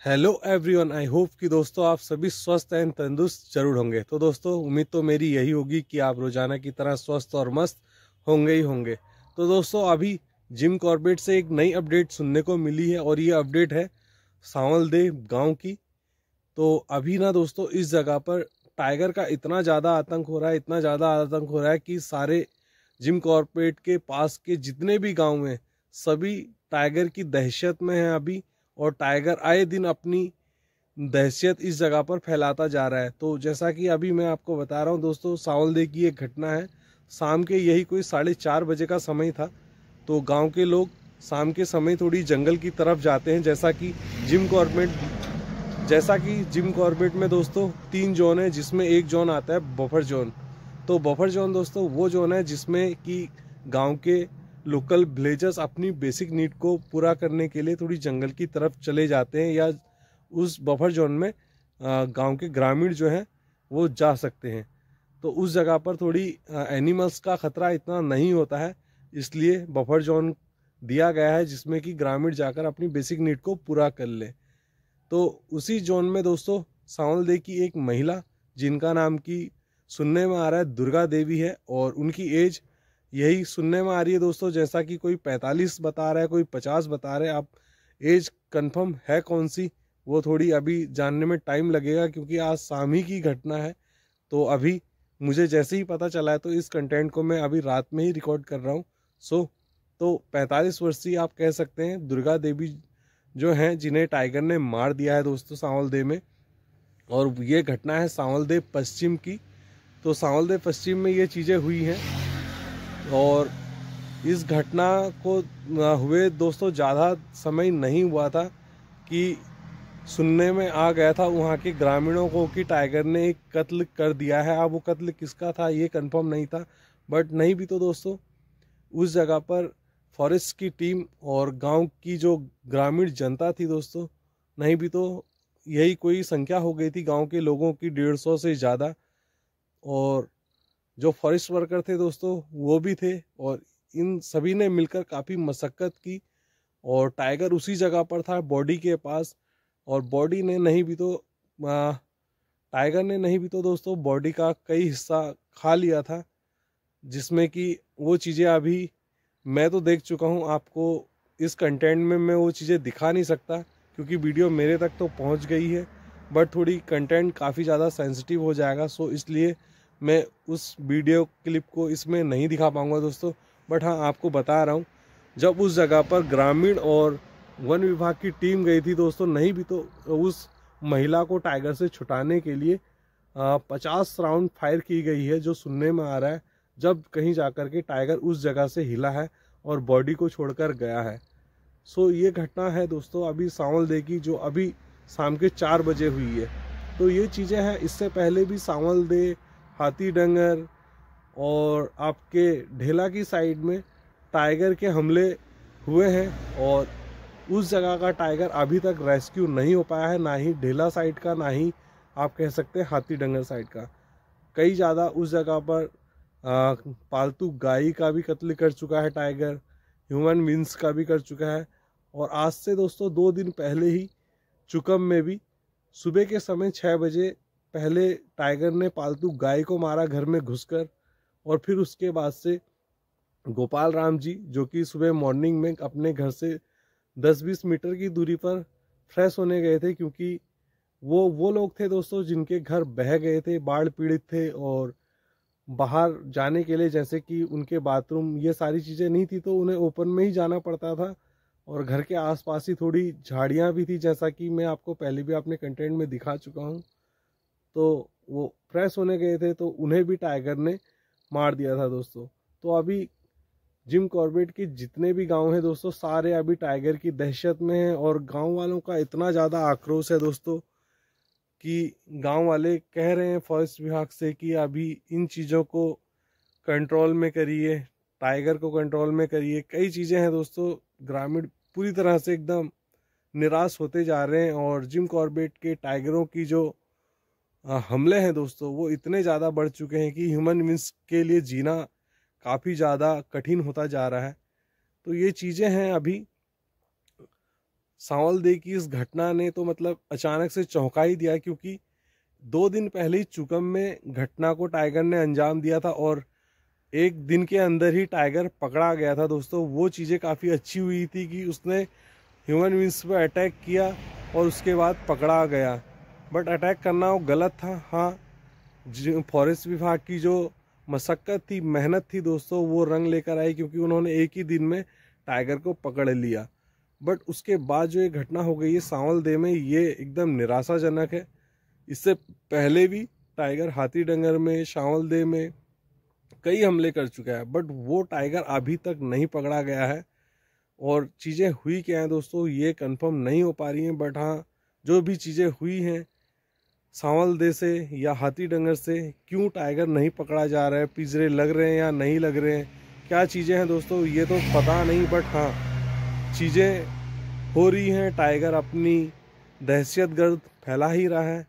Hello everyone, I hope कि दोस्तों आप सभी स्वस्थ एंड तंदुरुस्त जरूर होंगे। तो दोस्तों उम्मीद तो मेरी यही होगी कि आप रोजाना की तरह स्वस्थ और मस्त होंगे ही होंगे। तो दोस्तों अभी जिम कॉर्बेट से एक नई अपडेट सुनने को मिली है और ये अपडेट है सांवलदेव गांव की। तो अभी ना दोस्तों इस जगह पर टाइगर का इतना ज़्यादा आतंक हो रहा है, इतना ज़्यादा आतंक हो रहा है कि सारे जिम कॉर्पोरेट के पास के जितने भी गांव हैं सभी टाइगर की दहशत में हैं अभी। और टाइगर आए दिन अपनी दहशत इस जगह पर फैलाता जा रहा है। तो जैसा कि अभी मैं आपको बता रहा हूँ दोस्तों, सांवलदे की एक घटना है। शाम के यही कोई 4:30 बजे का समय था। तो गांव के लोग शाम के समय थोड़ी जंगल की तरफ जाते हैं। जैसा कि जिम कॉर्बेट में दोस्तों 3 जोन है, जिसमें एक जोन आता है बफर जोन। तो बफर जोन दोस्तों वो जोन है जिसमें कि गांव के लोकल विलेजर्स अपनी बेसिक नीड को पूरा करने के लिए थोड़ी जंगल की तरफ चले जाते हैं, या उस बफर जोन में गांव के ग्रामीण जो हैं वो जा सकते हैं। तो उस जगह पर थोड़ी एनिमल्स का खतरा इतना नहीं होता है, इसलिए बफर जोन दिया गया है जिसमें कि ग्रामीण जाकर अपनी बेसिक नीड को पूरा कर ले। तो उसी जोन में दोस्तों सांवलदे की एक महिला, जिनका नाम की सुनने में आ रहा है दुर्गा देवी है, और उनकी एज यही सुनने में आ रही है दोस्तों, जैसा कि कोई 45 बता रहा है, कोई 50 बता रहे हैं। अब एज कंफर्म है कौन सी वो थोड़ी अभी जानने में टाइम लगेगा, क्योंकि आज शाम ही की घटना है। तो अभी मुझे जैसे ही पता चला है तो इस कंटेंट को मैं अभी रात में ही रिकॉर्ड कर रहा हूँ। तो 45 वर्षीय आप कह सकते हैं दुर्गा देवी जो हैं, जिन्हें टाइगर ने मार दिया है दोस्तों सांवलदे में। और ये घटना है सांवलदे पश्चिम की। तो सांवलदे पश्चिम में ये चीज़ें हुई हैं, और इस घटना को हुए दोस्तों ज़्यादा समय नहीं हुआ था कि सुनने में आ गया था वहाँ के ग्रामीणों को कि टाइगर ने एक कत्ल कर दिया है। अब वो कत्ल किसका था ये कंफर्म नहीं था, बट नहीं भी तो दोस्तों उस जगह पर फॉरेस्ट की टीम और गांव की जो ग्रामीण जनता थी दोस्तों, नहीं भी तो यही कोई संख्या हो गई थी गांव के लोगों की 150 से ज़्यादा। और जो फॉरेस्ट वर्कर थे दोस्तों वो भी थे, और इन सभी ने मिलकर काफ़ी मशक्क़त की। और टाइगर उसी जगह पर था बॉडी के पास, और बॉडी ने नहीं भी तो टाइगर ने नहीं भी तो दोस्तों बॉडी का कई हिस्सा खा लिया था, जिसमें कि वो चीज़ें अभी मैं तो देख चुका हूँ। आपको इस कंटेंट में मैं वो चीज़ें दिखा नहीं सकता, क्योंकि वीडियो मेरे तक तो पहुँच गई है, बट थोड़ी कंटेंट काफ़ी ज़्यादा सेंसिटिव हो जाएगा। सो इसलिए मैं उस वीडियो क्लिप को इसमें नहीं दिखा पाऊँगा दोस्तों। बट हाँ, आपको बता रहा हूँ, जब उस जगह पर ग्रामीण और वन विभाग की टीम गई थी दोस्तों, नहीं भी तो उस महिला को टाइगर से छुटाने के लिए 50 राउंड फायर की गई है, जो सुनने में आ रहा है, जब कहीं जाकर के टाइगर उस जगह से हिला है और बॉडी को छोड़कर गया है। सो ये घटना है दोस्तों अभी सांवलदे की, जो अभी शाम के 4 बजे हुई है। तो ये चीज़ें हैं, इससे पहले भी सांवलदे, हाथीडंगर और आपके ढेला की साइड में टाइगर के हमले हुए हैं, और उस जगह का टाइगर अभी तक रेस्क्यू नहीं हो पाया है, ना ही ढेला साइड का, ना ही आप कह सकते हैं हाथीडंगर साइड का। कई ज़्यादा उस जगह पर पालतू गाय का भी कत्ल कर चुका है टाइगर, ह्यूमन बींग्स का भी कर चुका है। और आज से दोस्तों 2 दिन पहले ही चुकम में भी सुबह के समय 6 बजे पहले टाइगर ने पालतू गाय को मारा घर में घुसकर। और फिर उसके बाद से गोपाल राम जी, जो कि सुबह मॉर्निंग में अपने घर से 10-20 मीटर की दूरी पर फ्रेश होने गए थे, क्योंकि वो लोग थे दोस्तों जिनके घर बह गए थे, बाढ़ पीड़ित थे, और बाहर जाने के लिए जैसे कि उनके बाथरूम ये सारी चीज़ें नहीं थी, तो उन्हें ओपन में ही जाना पड़ता था। और घर के आसपास ही थोड़ी झाड़ियाँ भी थी, जैसा कि मैं आपको पहले भी अपने कंटेंट में दिखा चुका हूँ। तो वो फ्रेश होने गए थे, तो उन्हें भी टाइगर ने मार दिया था दोस्तों। तो अभी जिम कॉर्बेट के जितने भी गांव हैं दोस्तों, सारे अभी टाइगर की दहशत में हैं। और गांव वालों का इतना ज़्यादा आक्रोश है दोस्तों कि गांव वाले कह रहे हैं फॉरेस्ट विभाग से कि अभी इन चीज़ों को कंट्रोल में करिए, टाइगर को कंट्रोल में करिए। कई चीज़ें हैं दोस्तों, ग्रामीण पूरी तरह से एकदम निराश होते जा रहे हैं। और जिम कॉर्बेट के टाइगरों की जो हमले हैं दोस्तों, वो इतने ज़्यादा बढ़ चुके हैं कि ह्यूमन बींग्स के लिए जीना काफ़ी ज़्यादा कठिन होता जा रहा है। तो ये चीज़ें हैं अभी सांवलदे की इस घटना ने तो मतलब अचानक से चौंका ही दिया, क्योंकि 2 दिन पहले ही चुकम में घटना को टाइगर ने अंजाम दिया था और 1 दिन के अंदर ही टाइगर पकड़ा गया था दोस्तों। वो चीज़ें काफ़ी अच्छी हुई थी कि उसने ह्यूमन बींग्स पर अटैक किया और उसके बाद पकड़ा गया, बट अटैक करना वो गलत था। हाँ, फॉरेस्ट विभाग की जो मशक्क़त थी, मेहनत थी दोस्तों, वो रंग लेकर आई, क्योंकि उन्होंने एक ही दिन में टाइगर को पकड़ लिया। बट उसके बाद जो ये घटना हो गई है सांवलदे में, ये एकदम निराशाजनक है। इससे पहले भी टाइगर हाथीडंगर में, सांवलदे में कई हमले कर चुका है, बट वो टाइगर अभी तक नहीं पकड़ा गया है। और चीज़ें हुई क्या हैं दोस्तों, ये कंफर्म नहीं हो पा रही हैं। बट हाँ, जो भी चीज़ें हुई हैं सांवलदे से या हाथीडंगर से, क्यों टाइगर नहीं पकड़ा जा रहा है, पिंजरे लग रहे हैं या नहीं लग रहे हैं, क्या चीज़ें हैं दोस्तों, ये तो पता नहीं। बट हाँ, चीज़ें हो रही हैं। टाइगर अपनी दहशतगर्द फैला ही रहा है।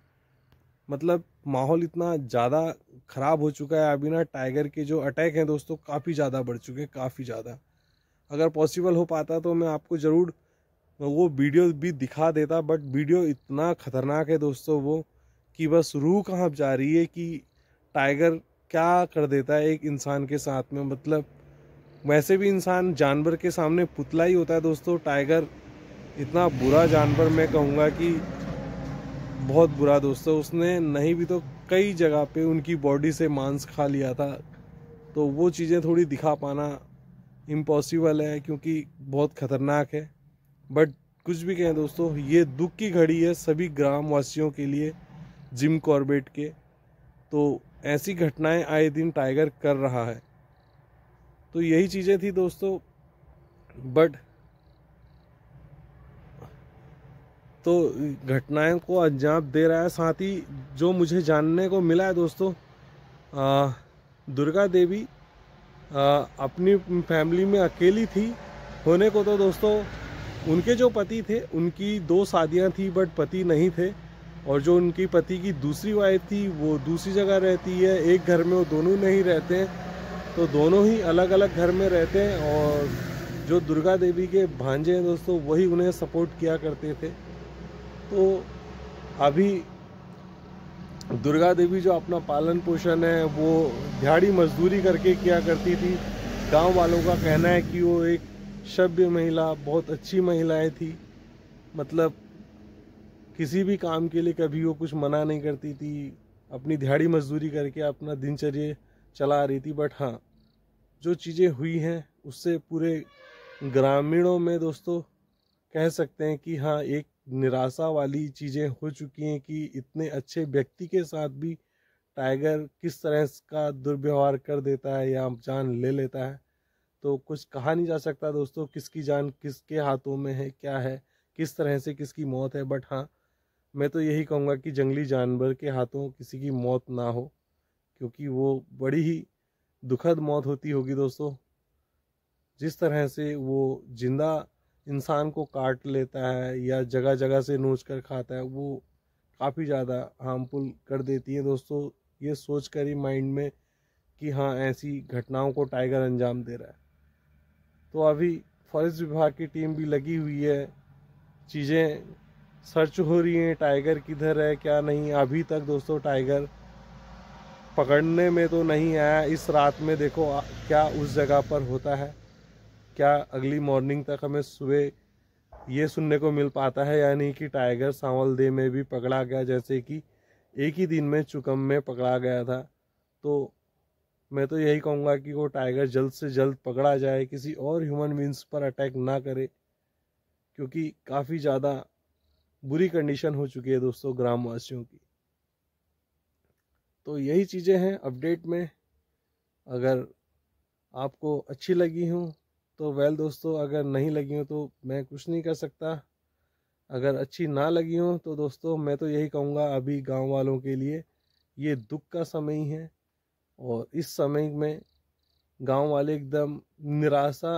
मतलब माहौल इतना ज़्यादा ख़राब हो चुका है अभी ना, टाइगर के जो अटैक हैं दोस्तों काफ़ी ज़्यादा बढ़ चुके हैं, काफ़ी ज़्यादा। अगर पॉसिबल हो पाता तो मैं आपको ज़रूर वो वीडियो भी दिखा देता, बट वीडियो इतना ख़तरनाक है दोस्तों वो, कि बस रूह कांप जा रही है कि टाइगर क्या कर देता है एक इंसान के साथ में। मतलब वैसे भी इंसान जानवर के सामने पुतला ही होता है दोस्तों, टाइगर इतना बुरा जानवर मैं कहूँगा कि बहुत बुरा दोस्तों। उसने नहीं भी तो कई जगह पे उनकी बॉडी से मांस खा लिया था, तो वो चीज़ें थोड़ी दिखा पाना इम्पॉसिबल है, क्योंकि बहुत ख़तरनाक है। बट कुछ भी कहें दोस्तों, ये दुख की घड़ी है सभी ग्रामवासियों के लिए, जिम कॉर्बेट के। तो ऐसी घटनाएं आए दिन टाइगर कर रहा है। तो यही चीज़ें थी दोस्तों। बट तो घटनाओं को अंजाम दे रहा है। साथ ही जो मुझे जानने को मिला है दोस्तों, दुर्गा देवी अपनी फैमिली में अकेली थी। होने को तो दोस्तों उनके जो पति थे उनकी 2 शादियां थी, बट पति नहीं थे। और जो उनकी पति की दूसरी वाइफ थी वो दूसरी जगह रहती है, एक घर में वो दोनों नहीं रहते हैं, तो दोनों ही अलग अलग घर में रहते हैं। और जो दुर्गा देवी के भांजे हैं दोस्तों, वही उन्हें सपोर्ट किया करते थे। तो अभी दुर्गा देवी जो अपना पालन पोषण है वो दिहाड़ी मजदूरी करके किया करती थी। गांव वालों का कहना है कि वो एक सभ्य महिला, बहुत अच्छी महिलाएं थी। मतलब किसी भी काम के लिए कभी वो कुछ मना नहीं करती थी, अपनी दिहाड़ी मजदूरी करके अपना दिनचर्या चला रही थी। बट हाँ, जो चीज़ें हुई हैं उससे पूरे ग्रामीणों में दोस्तों कह सकते हैं कि हाँ, एक निराशा वाली चीज़ें हो चुकी हैं कि इतने अच्छे व्यक्ति के साथ भी टाइगर किस तरह का दुर्व्यवहार कर देता है या जान ले लेता है। तो कुछ कहा नहीं जा सकता दोस्तों, किसकी जान किसके हाथों में है, क्या है, किस तरह से किसकी मौत है। बट हाँ, मैं तो यही कहूँगा कि जंगली जानवर के हाथों किसी की मौत ना हो, क्योंकि वो बड़ी ही दुखद मौत होती होगी दोस्तों। जिस तरह से वो जिंदा इंसान को काट लेता है या जगह जगह से नोच कर खाता है, वो काफ़ी ज़्यादा हार्मफुल कर देती है दोस्तों। ये सोच कर ही माइंड में कि हाँ, ऐसी घटनाओं को टाइगर अंजाम दे रहा है। तो अभी फॉरेस्ट विभाग की टीम भी लगी हुई है, चीज़ें सर्च हो रही हैं, टाइगर किधर है क्या नहीं। अभी तक दोस्तों टाइगर पकड़ने में तो नहीं आया। इस रात में देखो क्या उस जगह पर होता है, क्या अगली मॉर्निंग तक हमें सुबह ये सुनने को मिल पाता है, यानी कि टाइगर सांवलदे में भी पकड़ा गया, जैसे कि एक ही दिन में चुकम में पकड़ा गया था। तो मैं तो यही कहूँगा कि वो टाइगर जल्द से जल्द पकड़ा जाए, किसी और ह्यूमन बींग्स पर अटैक ना करे, क्योंकि काफ़ी ज़्यादा बुरी कंडीशन हो चुकी है दोस्तों ग्रामवासियों की। तो यही चीज़ें हैं अपडेट में। अगर आपको अच्छी लगी हूँ तो वेल दोस्तों, अगर नहीं लगी हो तो मैं कुछ नहीं कर सकता। अगर अच्छी ना लगी हो तो दोस्तों मैं तो यही कहूँगा, अभी गांव वालों के लिए ये दुख का समय ही है। और इस समय में गांव वाले एकदम निराशा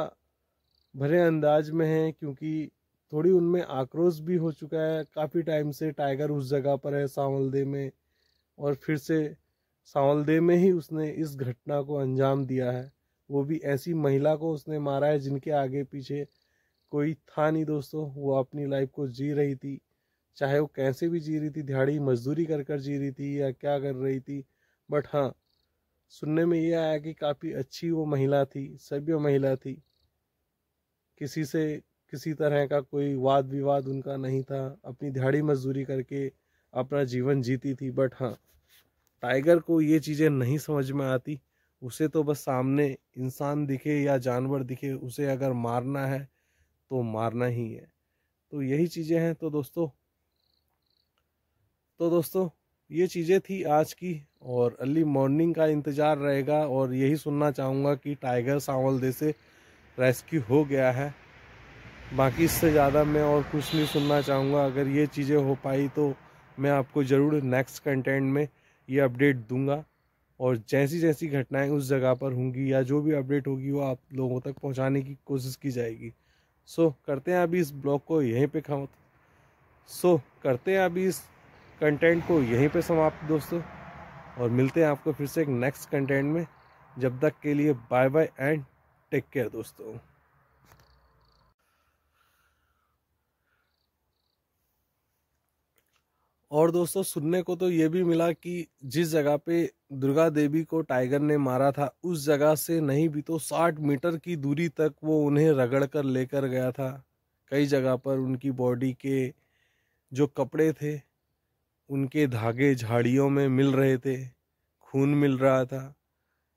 भरे अंदाज में हैं, क्योंकि थोड़ी उनमें आक्रोश भी हो चुका है। काफ़ी टाइम से टाइगर उस जगह पर है सांवलदे में, और फिर से सांवलदे में ही उसने इस घटना को अंजाम दिया है। वो भी ऐसी महिला को उसने मारा है जिनके आगे पीछे कोई था नहीं दोस्तों, वो अपनी लाइफ को जी रही थी, चाहे वो कैसे भी जी रही थी, दिहाड़ी मजदूरी कर कर जी रही थी या क्या कर रही थी। बट हाँ, सुनने में ये आया कि काफ़ी अच्छी वो महिला थी, सभ्य महिला थी, किसी से किसी तरह का कोई वाद विवाद उनका नहीं था, अपनी दिहाड़ी मजदूरी करके अपना जीवन जीती थी। बट हाँ, टाइगर को ये चीज़ें नहीं समझ में आती। उसे तो बस सामने इंसान दिखे या जानवर दिखे, उसे अगर मारना है तो मारना ही है। तो यही चीज़ें हैं। तो दोस्तों ये चीज़ें थी आज की, और अर्ली मॉर्निंग का इंतज़ार रहेगा, और यही सुनना चाहूँगा कि टाइगर सांवलदे से रेस्क्यू हो गया है। बाकी इससे ज़्यादा मैं और कुछ नहीं सुनना चाहूँगा। अगर ये चीज़ें हो पाई तो मैं आपको ज़रूर नेक्स्ट कंटेंट में ये अपडेट दूंगा, और जैसी जैसी घटनाएं उस जगह पर होंगी या जो भी अपडेट होगी वो आप लोगों तक पहुंचाने की कोशिश की जाएगी। करते हैं अभी इस ब्लॉग को यहीं पे करते हैं अभी इस कंटेंट को यहीं पे समाप्त दोस्तों, और मिलते हैं आपको फिर से एक नेक्स्ट कंटेंट में। जब तक के लिए bye bye and take care दोस्तों। और दोस्तों सुनने को तो ये भी मिला कि जिस जगह पे दुर्गा देवी को टाइगर ने मारा था, उस जगह से नहीं भी तो 60 मीटर की दूरी तक वो उन्हें रगड़ कर लेकर गया था। कई जगह पर उनकी बॉडी के जो कपड़े थे, उनके धागे झाड़ियों में मिल रहे थे, खून मिल रहा था,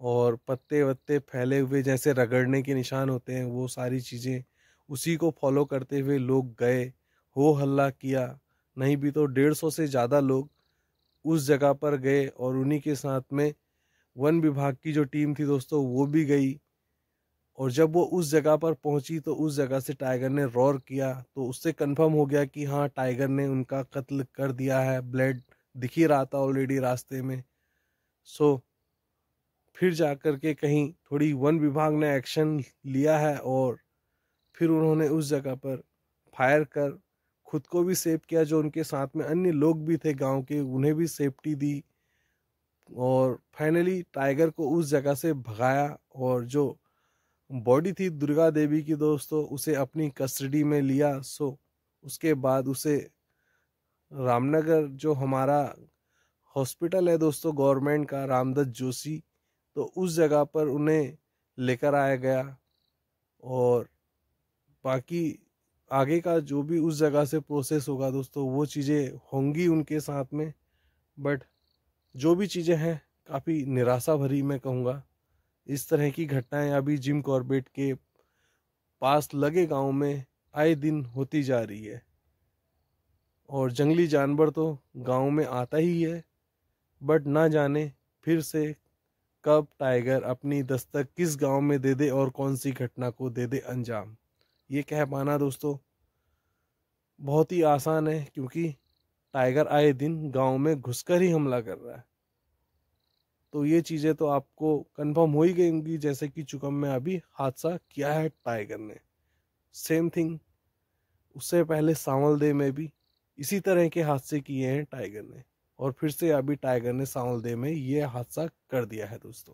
और पत्ते वत्ते फैले हुए जैसे रगड़ने के निशान होते हैं, वो सारी चीज़ें उसी को फॉलो करते हुए लोग गए, हो हल्ला किया। नहीं भी तो 150 से ज़्यादा लोग उस जगह पर गए, और उन्हीं के साथ में वन विभाग की जो टीम थी दोस्तों वो भी गई। और जब वो उस जगह पर पहुंची तो उस जगह से टाइगर ने रोर किया, तो उससे कंफर्म हो गया कि हाँ, टाइगर ने उनका कत्ल कर दिया है। ब्लड दिख ही रहा था ऑलरेडी रास्ते में। सो फिर जाकर के कहीं थोड़ी वन विभाग ने एक्शन लिया है, और फिर उन्होंने उस जगह पर फायर कर खुद को भी सेव किया, जो उनके साथ में अन्य लोग भी थे गांव के, उन्हें भी सेफ्टी दी, और फाइनली टाइगर को उस जगह से भगाया। और जो बॉडी थी दुर्गा देवी की दोस्तों, उसे अपनी कस्टडी में लिया। उसके बाद उसे रामनगर जो हमारा हॉस्पिटल है दोस्तों गवर्नमेंट का, रामदत्त जोशी, तो उस जगह पर उन्हें लेकर आया गया। और बाकी आगे का जो भी उस जगह से प्रोसेस होगा दोस्तों, वो चीज़ें होंगी उनके साथ में। बट जो भी चीज़ें हैं काफ़ी निराशा भरी मैं कहूँगा। इस तरह की घटनाएं अभी जिम कॉर्बेट के पास लगे गांव में आए दिन होती जा रही है, और जंगली जानवर तो गांव में आता ही है। बट ना जाने फिर से कब टाइगर अपनी दस्तक किस गांव में दे दे और कौन सी घटना को दे दे अंजाम, ये कह पाना दोस्तों बहुत ही आसान है, क्योंकि टाइगर आए दिन गांव में घुसकर ही हमला कर रहा है। तो ये चीज़ें तो आपको कंफर्म हो ही गई होंगी, जैसे कि चुकम में अभी हादसा किया है टाइगर ने। सेम थिंग उससे पहले सांवलदे में भी इसी तरह के हादसे किए हैं टाइगर ने, और फिर से अभी टाइगर ने सांवलदे में ये हादसा कर दिया है दोस्तों।